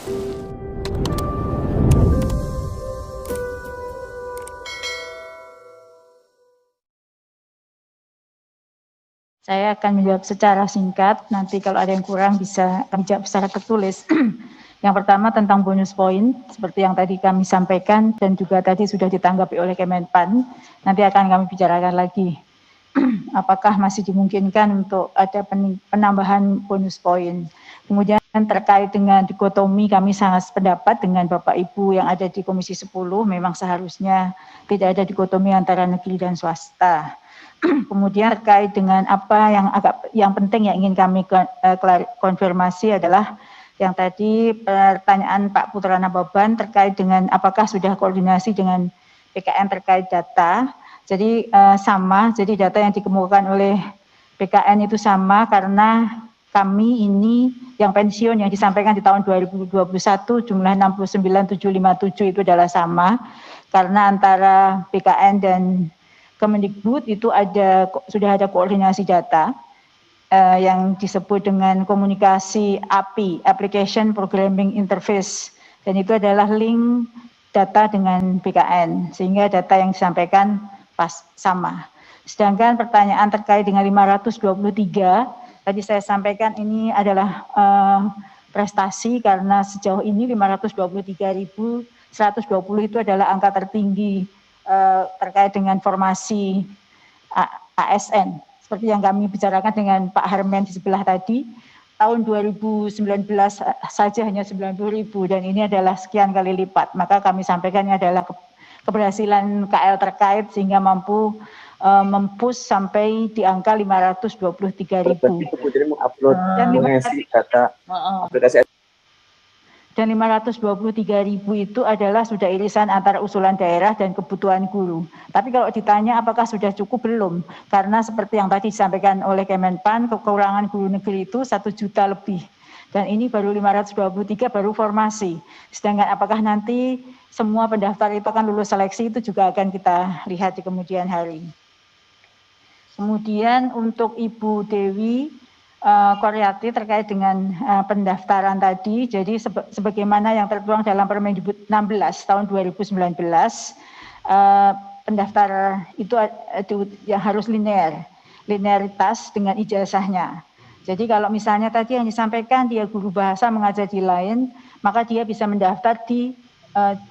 Saya akan menjawab secara singkat, nanti kalau ada yang kurang bisa kami jawab secara tertulis. Yang pertama tentang bonus poin, seperti yang tadi kami sampaikan dan juga tadi sudah ditanggapi oleh Kemenpan, nanti akan kami bicarakan lagi. Apakah masih dimungkinkan untuk ada penambahan bonus poin. Kemudian terkait dengan dikotomi, kami sangat sependapat dengan Bapak Ibu yang ada di Komisi 10, memang seharusnya tidak ada dikotomi antara negeri dan swasta. Kemudian terkait dengan apa yang penting yang ingin kami konfirmasi adalah yang tadi pertanyaan Pak Putra Nababan terkait dengan apakah sudah koordinasi dengan BKN terkait data. Jadi sama, jadi data yang dikemukakan oleh BKN itu sama karena kami ini yang pensiun yang disampaikan di tahun 2021 jumlah 69.757 itu adalah sama karena antara BKN dan Kemendikbud itu sudah ada koordinasi data yang disebut dengan komunikasi API, Application Programming Interface, dan itu adalah link data dengan BKN, sehingga data yang disampaikan pas sama. Sedangkan pertanyaan terkait dengan 523, tadi saya sampaikan ini adalah prestasi karena sejauh ini 523.120 itu adalah angka tertinggi terkait dengan formasi ASN. Seperti yang kami bicarakan dengan Pak Harmen di sebelah tadi, tahun 2019 saja hanya 90.000 dan ini adalah sekian kali lipat. Maka kami sampaikan ini adalah keberhasilan KL terkait sehingga mampu mempush sampai di angka 523.000. Jadi mengupload mengisi data aplikasi. Dan 523.000 itu adalah sudah irisan antara usulan daerah dan kebutuhan guru. Tapi kalau ditanya apakah sudah cukup, belum. Karena seperti yang tadi disampaikan oleh Kemenpan, kekurangan guru negeri itu 1 juta lebih. Dan ini baru 523 baru formasi. Sedangkan apakah nanti semua pendaftar itu akan lulus seleksi itu juga akan kita lihat di kemudian hari. Kemudian untuk Ibu Dewi Koryati terkait dengan pendaftaran tadi, jadi sebagaimana yang tertuang dalam Permendikbud 16 tahun 2019, pendaftar itu yang harus linearitas dengan ijazahnya. Jadi kalau misalnya tadi yang disampaikan dia guru bahasa mengajar di lain, maka dia bisa mendaftar di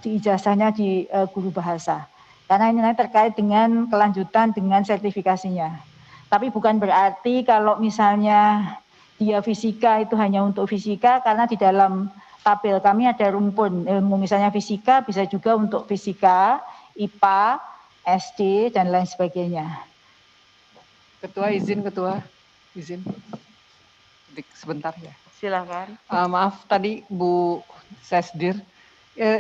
ijazahnya di guru bahasa. Karena ini terkait dengan kelanjutan dengan sertifikasinya. Tapi bukan berarti kalau misalnya dia fisika itu hanya untuk fisika, karena di dalam tabel kami ada rumpun ilmu, misalnya fisika bisa juga untuk fisika, IPA, SD, dan lain sebagainya. Ketua izin, sebentar ya. Silakan. Maaf tadi Bu Sesdir,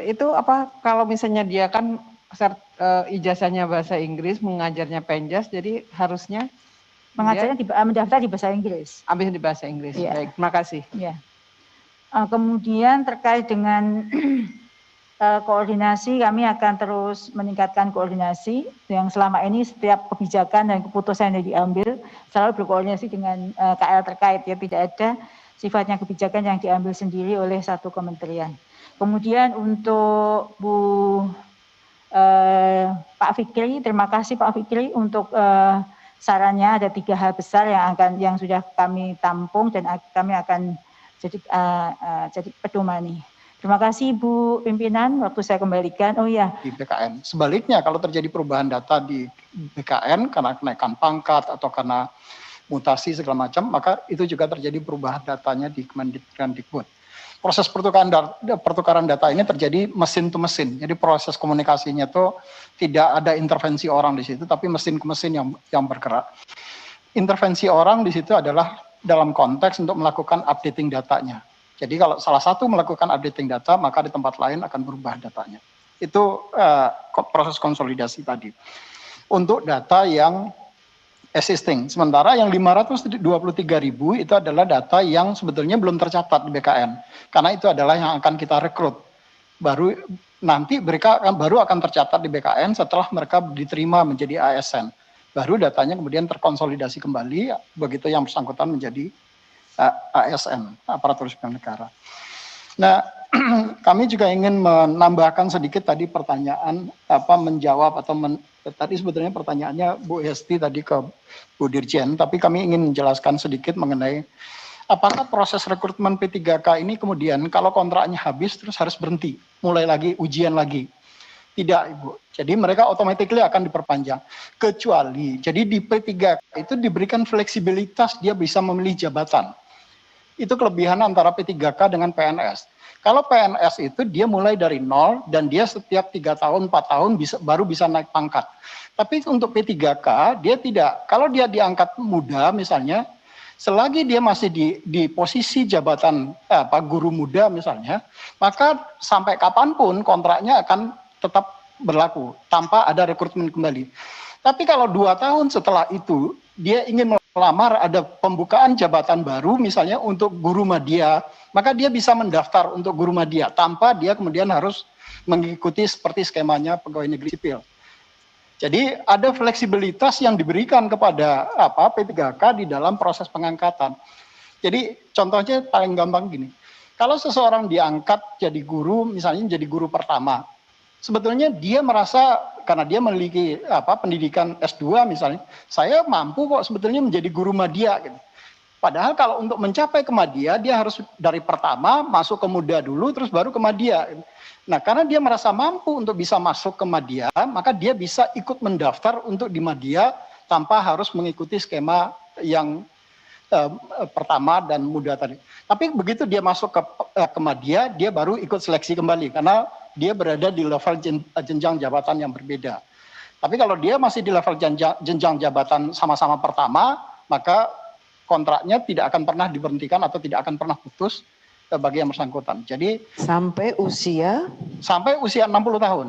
itu apa kalau misalnya dia kan ijazahnya bahasa Inggris, mengajarnya Penjas, jadi harusnya mengajarnya mendaftar di bahasa Inggris. Ambil di bahasa Inggris. Ya. Baik, terima kasih. Ya. Kemudian terkait dengan koordinasi, kami akan terus meningkatkan koordinasi yang selama ini setiap kebijakan dan keputusan yang diambil selalu berkoordinasi dengan KL terkait, ya, tidak ada sifatnya kebijakan yang diambil sendiri oleh satu kementerian. Kemudian untuk Pak Fikri, terima kasih Pak Fikri untuk sarannya. Ada 3 hal besar yang sudah kami tampung dan kami akan jadi pedomani. Terima kasih Bu Pimpinan, waktu saya kembalikan. Oh ya. Di BKN. Sebaliknya kalau terjadi perubahan data di BKN karena kenaikan pangkat atau karena mutasi segala macam, maka itu juga terjadi perubahan datanya di Kemendikbud. Proses pertukaran data ini terjadi mesin to mesin. Jadi proses komunikasinya itu tidak ada intervensi orang di situ, tapi mesin ke mesin yang bergerak. Intervensi orang di situ adalah dalam konteks untuk melakukan updating datanya. Jadi kalau salah satu melakukan updating data, maka di tempat lain akan berubah datanya. Itu proses konsolidasi tadi. Untuk data yang existing. Sementara yang 523.000 itu adalah data yang sebetulnya belum tercatat di BKN. Karena itu adalah yang akan kita rekrut. Nanti mereka baru akan tercatat di BKN setelah mereka diterima menjadi ASN. Baru datanya kemudian terkonsolidasi kembali, begitu yang bersangkutan menjadi ASN, aparatur sipil negara. Nah, kami juga ingin menambahkan sedikit tadi pertanyaan menjawab atau tadi sebetulnya pertanyaannya Bu Hesti tadi ke Bu Dirjen, tapi kami ingin menjelaskan sedikit mengenai apakah proses rekrutmen P3K ini kemudian kalau kontraknya habis terus harus berhenti, mulai lagi ujian lagi. Tidak, Ibu. Jadi mereka automatically akan diperpanjang. Kecuali, jadi di P3K itu diberikan fleksibilitas dia bisa memilih jabatan. Itu kelebihan antara P3K dengan PNS. Kalau PNS itu dia mulai dari nol dan dia setiap 3 tahun, 4 tahun baru bisa naik pangkat. Tapi untuk P3K dia tidak. Kalau dia diangkat muda misalnya, selagi dia masih di posisi jabatan guru muda misalnya, maka sampai kapanpun kontraknya akan tetap berlaku tanpa ada rekrutmen kembali. Tapi kalau 2 tahun setelah itu dia ingin melamar ada pembukaan jabatan baru misalnya untuk guru madya, maka dia bisa mendaftar untuk guru madya tanpa dia kemudian harus mengikuti seperti skemanya pegawai negeri sipil. Jadi ada fleksibilitas yang diberikan kepada P3K di dalam proses pengangkatan. Jadi contohnya paling gampang gini. Kalau seseorang diangkat jadi guru, misalnya jadi guru pertama, sebetulnya dia merasa karena dia memiliki pendidikan S2 misalnya, saya mampu kok sebetulnya menjadi guru madya gitu. Padahal kalau untuk mencapai ke madya dia harus dari pertama masuk ke muda dulu terus baru ke madya. Nah, karena dia merasa mampu untuk bisa masuk ke madya, maka dia bisa ikut mendaftar untuk di madya tanpa harus mengikuti skema yang pertama dan muda tadi. Tapi begitu dia masuk ke madya, dia baru ikut seleksi kembali karena dia berada di level jenjang jabatan yang berbeda. Tapi kalau dia masih di level jenjang jabatan sama-sama pertama, maka kontraknya tidak akan pernah diberhentikan atau tidak akan pernah putus bagi yang bersangkutan. Jadi sampai usia 60 tahun,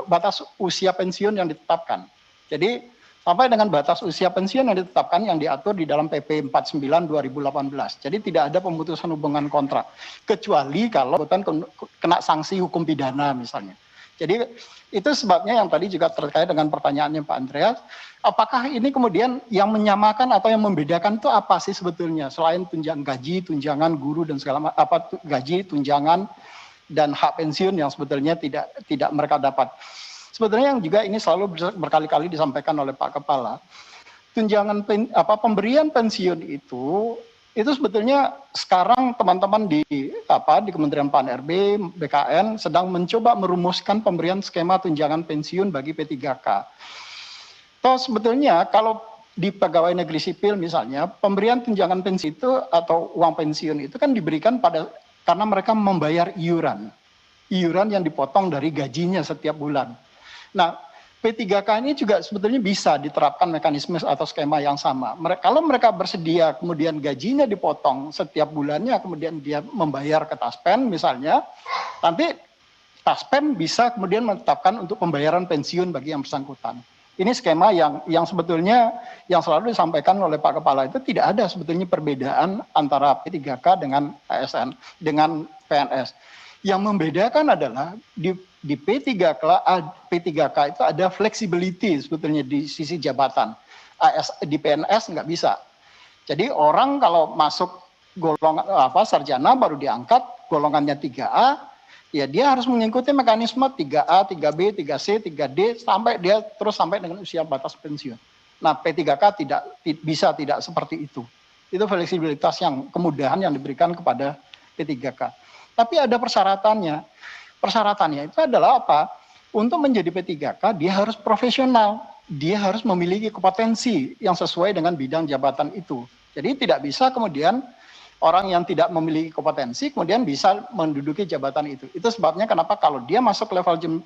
batas usia pensiun yang ditetapkan. Jadi sampai dengan batas usia pensiun yang ditetapkan yang diatur di dalam PP 49 2018. Jadi tidak ada pemutusan hubungan kontrak kecuali kalau kena sanksi hukum pidana misalnya. Jadi itu sebabnya yang tadi juga terkait dengan pertanyaannya Pak Andreas, apakah ini kemudian yang menyamakan atau yang membedakan itu apa sih sebetulnya selain gaji, tunjangan guru dan segala gaji, tunjangan dan hak pensiun yang sebetulnya tidak mereka dapat. Sebetulnya yang juga ini selalu berkali-kali disampaikan oleh Pak Kepala, tunjangan pemberian pensiun itu sebetulnya sekarang teman-teman di Kementerian PAN RB, BKN sedang mencoba merumuskan pemberian skema tunjangan pensiun bagi P3K. Toh sebetulnya kalau di pegawai negeri sipil misalnya, pemberian tunjangan pensiun itu atau uang pensiun itu kan diberikan karena mereka membayar iuran yang dipotong dari gajinya setiap bulan. Nah, P3K ini juga sebetulnya bisa diterapkan mekanisme atau skema yang sama. Kalau mereka bersedia kemudian gajinya dipotong setiap bulannya, kemudian dia membayar ke Taspen misalnya, nanti Taspen bisa kemudian menetapkan untuk pembayaran pensiun bagi yang bersangkutan. Ini skema yang sebetulnya yang selalu disampaikan oleh Pak Kepala itu tidak ada sebetulnya perbedaan antara P3K dengan ASN, dengan PNS. Yang membedakan adalah di P3K itu ada flexibility sebetulnya di sisi jabatan. Di PNS nggak bisa. Jadi orang kalau masuk golongan sarjana baru diangkat golongannya 3A, ya dia harus mengikuti mekanisme 3A, 3B, 3C, 3D sampai dengan usia batas pensiun. Nah, P3K tidak seperti itu. Itu fleksibilitas kemudahan yang diberikan kepada P3K. Tapi ada persyaratannya. Persyaratannya itu adalah apa? Untuk menjadi P3K, dia harus profesional. Dia harus memiliki kompetensi yang sesuai dengan bidang jabatan itu. Jadi tidak bisa kemudian orang yang tidak memiliki kompetensi kemudian bisa menduduki jabatan itu. Itu sebabnya kenapa kalau dia masuk level